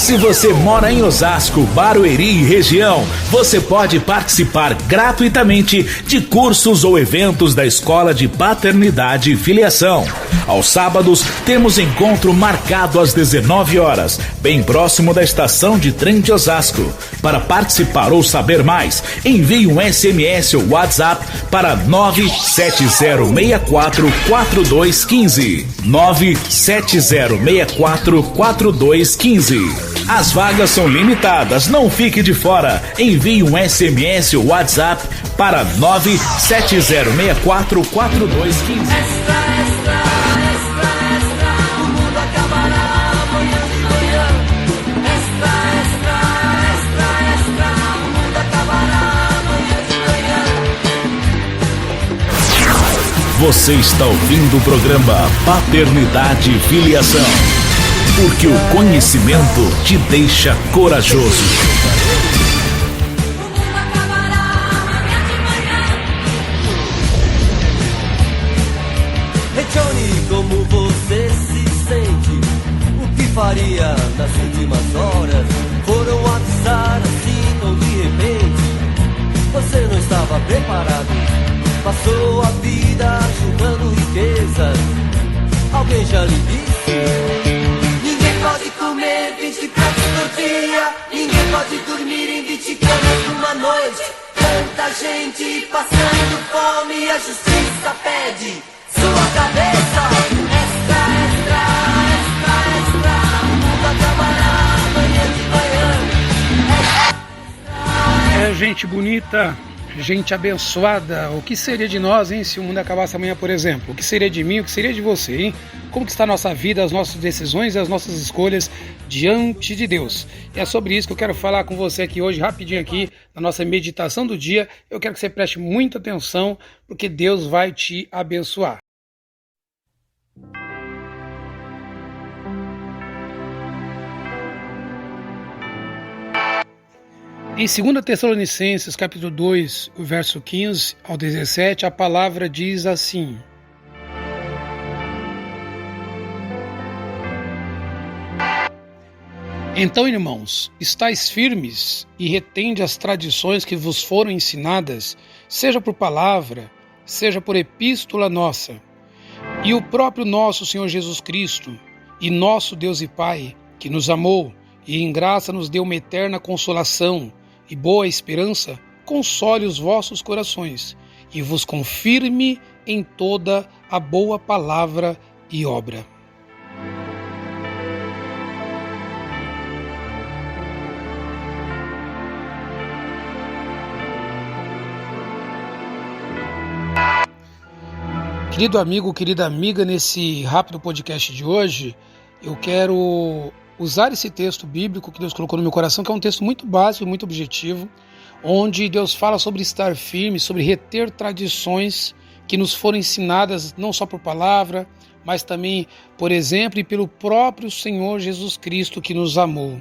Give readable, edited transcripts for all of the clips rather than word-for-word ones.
Se você mora em Osasco, Barueri e região, você pode participar gratuitamente de cursos ou eventos da Escola de Paternidade e Filiação. Aos sábados, temos encontro marcado às 19 horas, bem próximo da estação de trem de Osasco. Para participar ou saber mais, envie um SMS ou WhatsApp para 970644215. 970644215. As vagas são limitadas, não fique de fora. Envie um SMS ou WhatsApp para 970644215. Você está ouvindo o programa Paternidade e Filiação, porque o conhecimento te deixa corajoso. Hey Johnny, como você se sente? O que faria nas últimas horas? Foram avisar assim tão de repente. Você não estava preparado. Passou a vida juntando riquezas. Alguém já lhe disse? Ninguém pode comer 20 pratos por dia. Ninguém pode dormir em 20 camas numa noite. Tanta gente passando fome, a justiça pede sua cabeça. Extra, extra, extra, extra. O mundo acabará amanhã de manhã. É gente bonita, gente abençoada. O que seria de nós, hein, se o mundo acabasse amanhã, por exemplo? O que seria de mim, o que seria de você, hein? Como que está a nossa vida, as nossas decisões e as nossas escolhas diante de Deus? E é sobre isso que eu quero falar com você aqui hoje, rapidinho aqui, na nossa meditação do dia. Eu quero que você preste muita atenção, porque Deus vai te abençoar. Em 2 Tessalonicenses, capítulo 2, o verso 15 ao 17, a palavra diz assim: Então, irmãos, estais firmes e retende as tradições que vos foram ensinadas, seja por palavra, seja por epístola nossa. E o próprio nosso Senhor Jesus Cristo, e nosso Deus e Pai, que nos amou e em graça nos deu uma eterna consolação e boa esperança, console os vossos corações e vos confirme em toda a boa palavra e obra. Querido amigo, querida amiga, nesse rápido podcast de hoje, eu quero usar esse texto bíblico que Deus colocou no meu coração, que é um texto muito básico, muito objetivo, onde Deus fala sobre estar firme, sobre reter tradições que nos foram ensinadas não só por palavra, mas também por exemplo e pelo próprio Senhor Jesus Cristo que nos amou.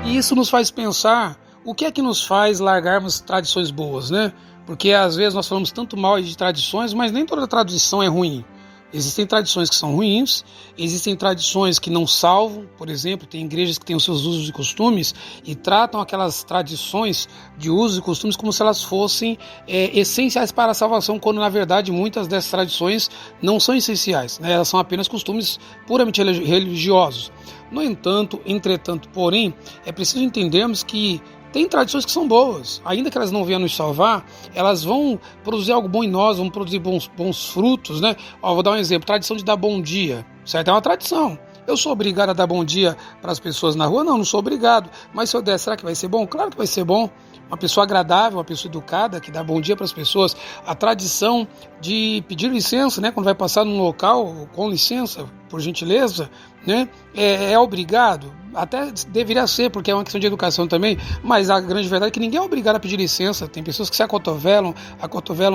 E isso nos faz pensar o que é que nos faz largarmos tradições boas, né? Porque às vezes nós falamos tanto mal de tradições, mas nem toda tradição é ruim. Existem tradições que são ruins, existem tradições que não salvam. Por exemplo, tem igrejas que têm os seus usos e costumes e tratam aquelas tradições de usos e costumes como se elas fossem essenciais para a salvação, quando na verdade muitas dessas tradições não são essenciais, né? Elas são apenas costumes puramente religiosos. No entanto, entretanto, porém, é preciso entendermos que tem tradições que são boas, ainda que elas não venham nos salvar, elas vão produzir algo bom em nós, vão produzir bons frutos, né? Vou dar um exemplo, tradição de dar bom dia, certo? É uma tradição. Eu sou obrigado a dar bom dia para as pessoas na rua? Não sou obrigado. Mas se eu der, será que vai ser bom? Claro que vai ser bom. Uma pessoa agradável, uma pessoa educada, que dá bom dia para as pessoas. A tradição de pedir licença, né? Quando vai passar num local, com licença, por gentileza, né? É obrigado. Até deveria ser, porque é uma questão de educação também, mas a grande verdade é que ninguém é obrigado a pedir licença. Tem pessoas que se acotovelam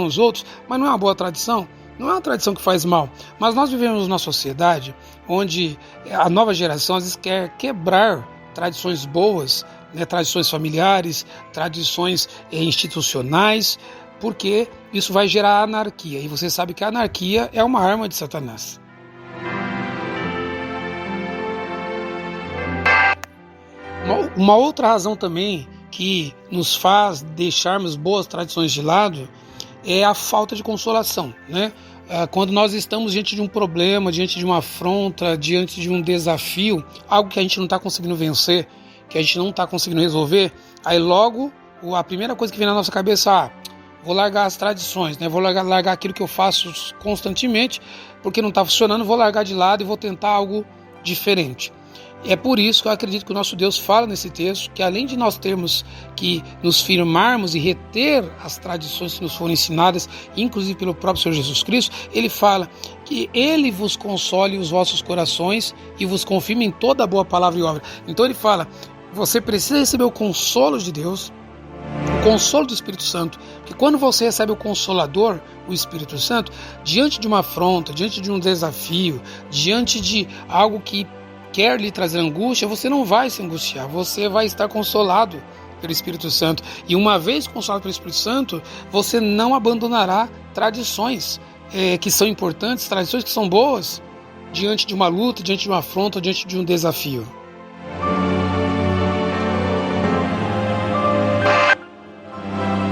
os outros, mas não é uma boa tradição. Não é uma tradição que faz mal, mas nós vivemos numa sociedade onde a nova geração às vezes quer quebrar tradições boas, né, tradições familiares, tradições institucionais, porque isso vai gerar anarquia, e você sabe que a anarquia é uma arma de Satanás. Uma outra razão também que nos faz deixarmos boas tradições de lado é a falta de consolação, né? Quando nós estamos diante de um problema, diante de uma afronta, diante de um desafio, algo que a gente não está conseguindo vencer, que a gente não está conseguindo resolver, aí logo a primeira coisa que vem na nossa cabeça, vou largar as tradições, né? Vou largar aquilo que eu faço constantemente, porque não está funcionando, vou largar de lado e vou tentar algo diferente. E é por isso que eu acredito que o nosso Deus fala nesse texto que, além de nós termos que nos firmarmos e reter as tradições que nos foram ensinadas, inclusive pelo próprio Senhor Jesus Cristo, ele fala que ele vos console os vossos corações e vos confirme em toda a boa palavra e obra. Então ele fala, você precisa receber o consolo de Deus, o consolo do Espírito Santo, que quando você recebe o Consolador, o Espírito Santo, diante de uma afronta, diante de um desafio, diante de algo que quer lhe trazer angústia, você não vai se angustiar, você vai estar consolado pelo Espírito Santo. E uma vez consolado pelo Espírito Santo, você não abandonará tradições que são importantes, tradições que são boas, diante de uma luta, diante de uma afronta, diante de um desafio.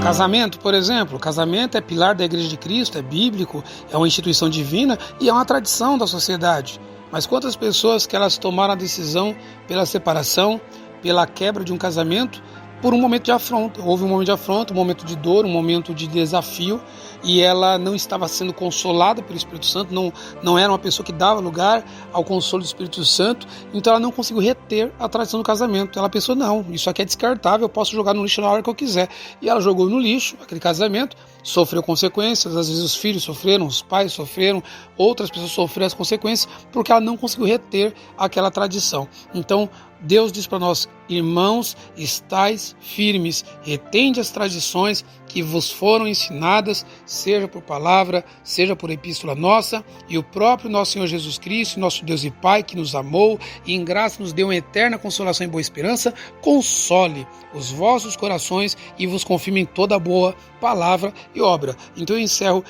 Casamento, por exemplo, casamento é pilar da Igreja de Cristo, é bíblico, é uma instituição divina e é uma tradição da sociedade. Mas quantas pessoas que elas tomaram a decisão pela separação, pela quebra de um casamento, por um momento de afronta. Houve um momento de afronta, um momento de dor, um momento de desafio, e ela não estava sendo consolada pelo Espírito Santo, não era uma pessoa que dava lugar ao consolo do Espírito Santo, então ela não conseguiu reter a tradição do casamento. Ela pensou, não, isso aqui é descartável, eu posso jogar no lixo na hora que eu quiser. E ela jogou no lixo aquele casamento, sofreu consequências, às vezes os filhos sofreram, os pais sofreram, outras pessoas sofreram as consequências, porque ela não conseguiu reter aquela tradição. Então, Deus diz para nós, irmãos, estais firmes, retende as tradições que vos foram ensinadas, seja por palavra, seja por epístola nossa, e o próprio nosso Senhor Jesus Cristo, nosso Deus e Pai, que nos amou e em graça nos deu uma eterna consolação e boa esperança, console os vossos corações e vos confirme em toda boa palavra e obra. Então eu encerro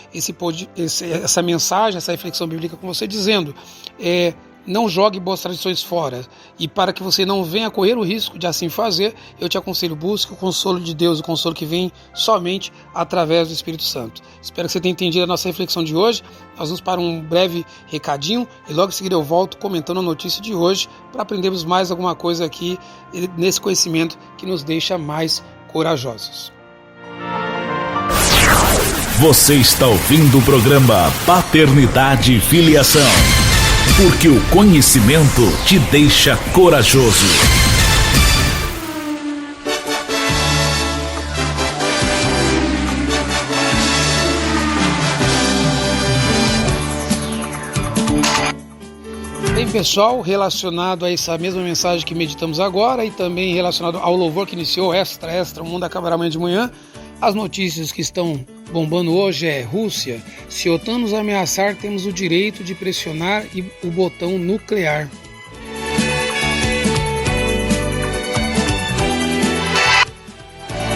essa mensagem, essa reflexão bíblica com você dizendo, não jogue boas tradições fora, e para que você não venha correr o risco de assim fazer, eu te aconselho, busque o consolo de Deus, o consolo que vem somente através do Espírito Santo. Espero que você tenha entendido a nossa reflexão de hoje. Nós vamos para um breve recadinho e logo em seguida eu volto comentando a notícia de hoje para aprendermos mais alguma coisa aqui nesse conhecimento que nos deixa mais corajosos. Você está ouvindo o programa Paternidade e Filiação. Porque o conhecimento te deixa corajoso. Bem, pessoal, relacionado a essa mesma mensagem que meditamos agora e também relacionado ao louvor que iniciou, extra, o mundo acabará amanhã de manhã, as notícias que estão bombando hoje é Rússia. Se a OTAN nos ameaçar, temos o direito de pressionar o botão nuclear.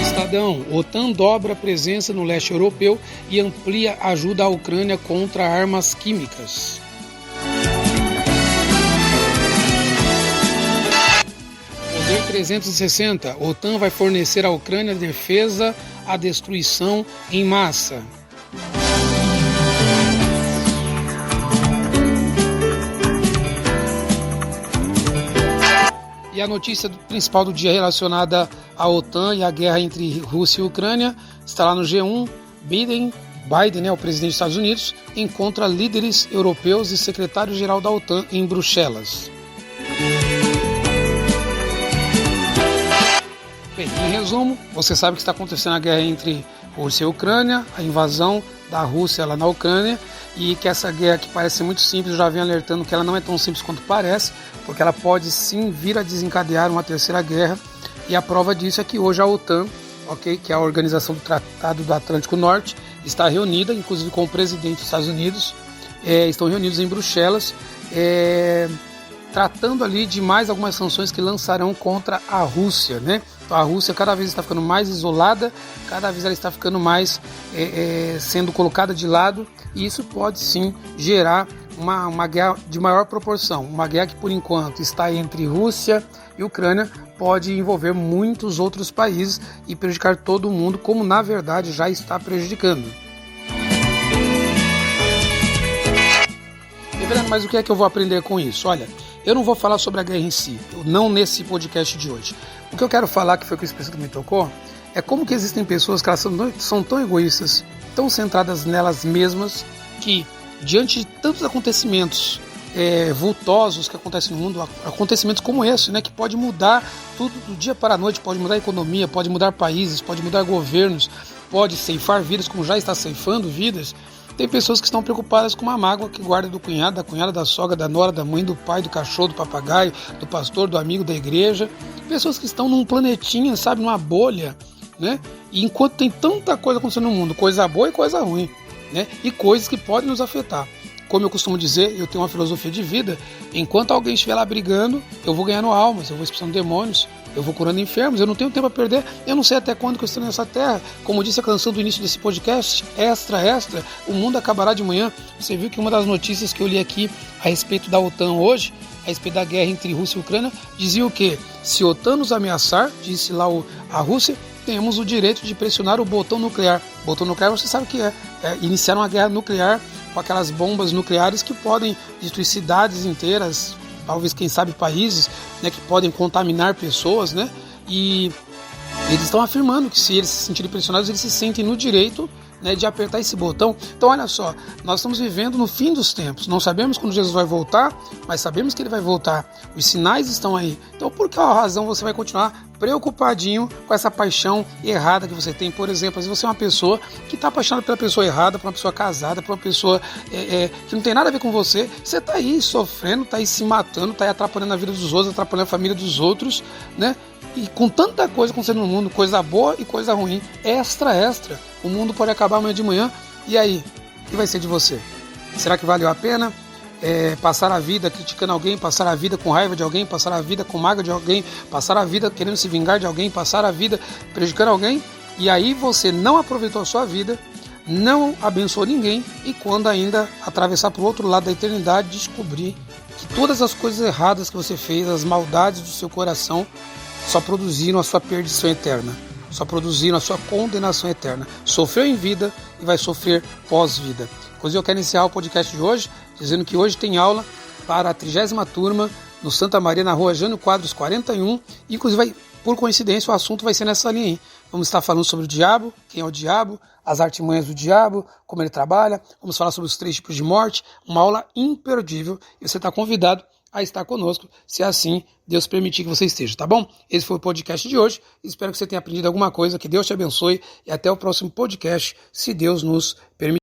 Estadão, OTAN dobra a presença no leste europeu e amplia ajuda à Ucrânia contra armas químicas. Poder 360, OTAN vai fornecer à Ucrânia defesa à destruição em massa. E a notícia principal do dia relacionada à OTAN e à guerra entre Rússia e Ucrânia está lá no G1. Biden, o presidente dos Estados Unidos, encontra líderes europeus e secretário-geral da OTAN em Bruxelas. Bem, em resumo, você sabe que está acontecendo a guerra entre Rússia e Ucrânia, a invasão da Rússia lá na Ucrânia, e que essa guerra que parece muito simples, eu já venho alertando que ela não é tão simples quanto parece, porque ela pode sim vir a desencadear uma terceira guerra, e a prova disso é que hoje a OTAN, que é a Organização do Tratado do Atlântico Norte, está reunida, inclusive com o presidente dos Estados Unidos, estão reunidos em Bruxelas, tratando ali de mais algumas sanções que lançarão contra a Rússia, né? Então a Rússia cada vez está ficando mais isolada, cada vez ela está ficando mais sendo colocada de lado, e isso pode sim gerar uma guerra de maior proporção, uma guerra que por enquanto está entre Rússia e Ucrânia, pode envolver muitos outros países e prejudicar todo mundo, como na verdade já está prejudicando. Mas o que é que eu vou aprender com isso? Olha, eu não vou falar sobre a guerra em si, não nesse podcast de hoje. O que eu quero falar, que foi o que o Espírito me tocou, é como que existem pessoas que elas são tão egoístas, tão centradas nelas mesmas, que diante de tantos acontecimentos vultosos que acontecem no mundo, acontecimentos como esse, né, que pode mudar tudo do dia para a noite, pode mudar a economia, pode mudar países, pode mudar governos, pode ceifar vidas, como já está ceifando vidas. Tem pessoas que estão preocupadas com uma mágoa que guarda do cunhado, da cunhada, da sogra, da nora, da mãe, do pai, do cachorro, do papagaio, do pastor, do amigo, da igreja. Pessoas que estão num planetinha, sabe, numa bolha, né? E enquanto tem tanta coisa acontecendo no mundo, coisa boa e coisa ruim, né? E coisas que podem nos afetar. Como eu costumo dizer, eu tenho uma filosofia de vida: enquanto alguém estiver lá brigando, eu vou ganhando almas, eu vou expulsando demônios, eu vou curando enfermos, eu não tenho tempo a perder, eu não sei até quando que eu estou nessa terra. Como disse a canção do início desse podcast, extra, o mundo acabará de manhã. Você viu que uma das notícias que eu li aqui a respeito da OTAN hoje, a respeito da guerra entre Rússia e Ucrânia, dizia o quê? Se a OTAN nos ameaçar, disse lá a Rússia, temos o direito de pressionar o botão nuclear. Botão nuclear, você sabe o que é iniciar uma guerra nuclear com aquelas bombas nucleares que podem destruir cidades inteiras, talvez, quem sabe, países, né, que podem contaminar pessoas, né? E eles estão afirmando que se eles se sentirem pressionados, eles se sentem no direito, né, de apertar esse botão. Então olha só, nós estamos vivendo no fim dos tempos, não sabemos quando Jesus vai voltar, mas sabemos que ele vai voltar, os sinais estão aí. Então por que razão você vai continuar preocupadinho com essa paixão errada que você tem? Por exemplo, se você é uma pessoa que está apaixonada pela pessoa errada, por uma pessoa casada, por uma pessoa que não tem nada a ver com você, você está aí sofrendo, está aí se matando, está aí atrapalhando a vida dos outros, atrapalhando a família dos outros, né? E com tanta coisa acontecendo no mundo, coisa boa e coisa ruim, extra, o mundo pode acabar amanhã de manhã, e aí? O que vai ser de você? Será que valeu a pena passar a vida criticando alguém, passar a vida com raiva de alguém, passar a vida com mágoa de alguém, passar a vida querendo se vingar de alguém, passar a vida prejudicando alguém, e aí você não aproveitou a sua vida, não abençoou ninguém, e quando ainda atravessar para o outro lado da eternidade, descobrir que todas as coisas erradas que você fez, as maldades do seu coração, só produziram a sua perdição eterna, só produziram a sua condenação eterna. Sofreu em vida e vai sofrer pós-vida. Inclusive eu quero iniciar o podcast de hoje dizendo que hoje tem aula para a 30ª turma no Santa Maria, na rua Jânio Quadros 41. Inclusive, por coincidência, o assunto vai ser nessa linha, hein? Vamos estar falando sobre o diabo, quem é o diabo, as artimanhas do diabo, como ele trabalha. Vamos falar sobre os 3 tipos de morte, uma aula imperdível. E você está convidado a estar conosco, se assim Deus permitir que você esteja, tá bom? Esse foi o podcast de hoje, espero que você tenha aprendido alguma coisa, que Deus te abençoe e até o próximo podcast, se Deus nos permitir.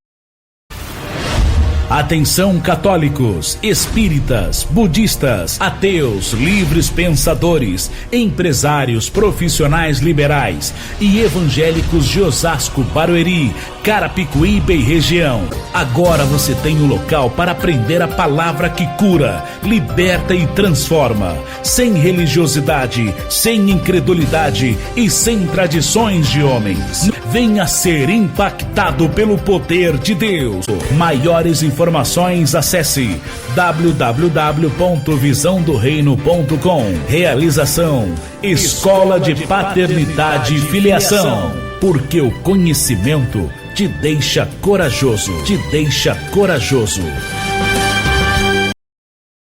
Atenção, católicos, espíritas, budistas, ateus, livres pensadores, empresários, profissionais liberais e evangélicos de Osasco, Barueri, Carapicuíba e região. Agora você tem um local para aprender a palavra que cura, liberta e transforma, sem religiosidade, sem incredulidade e sem tradições de homens. Venha ser impactado pelo poder de Deus. Maiores informações, acesse www.visãodoreino.com. Realização: Escola de Paternidade e Filiação. Porque o conhecimento te deixa corajoso.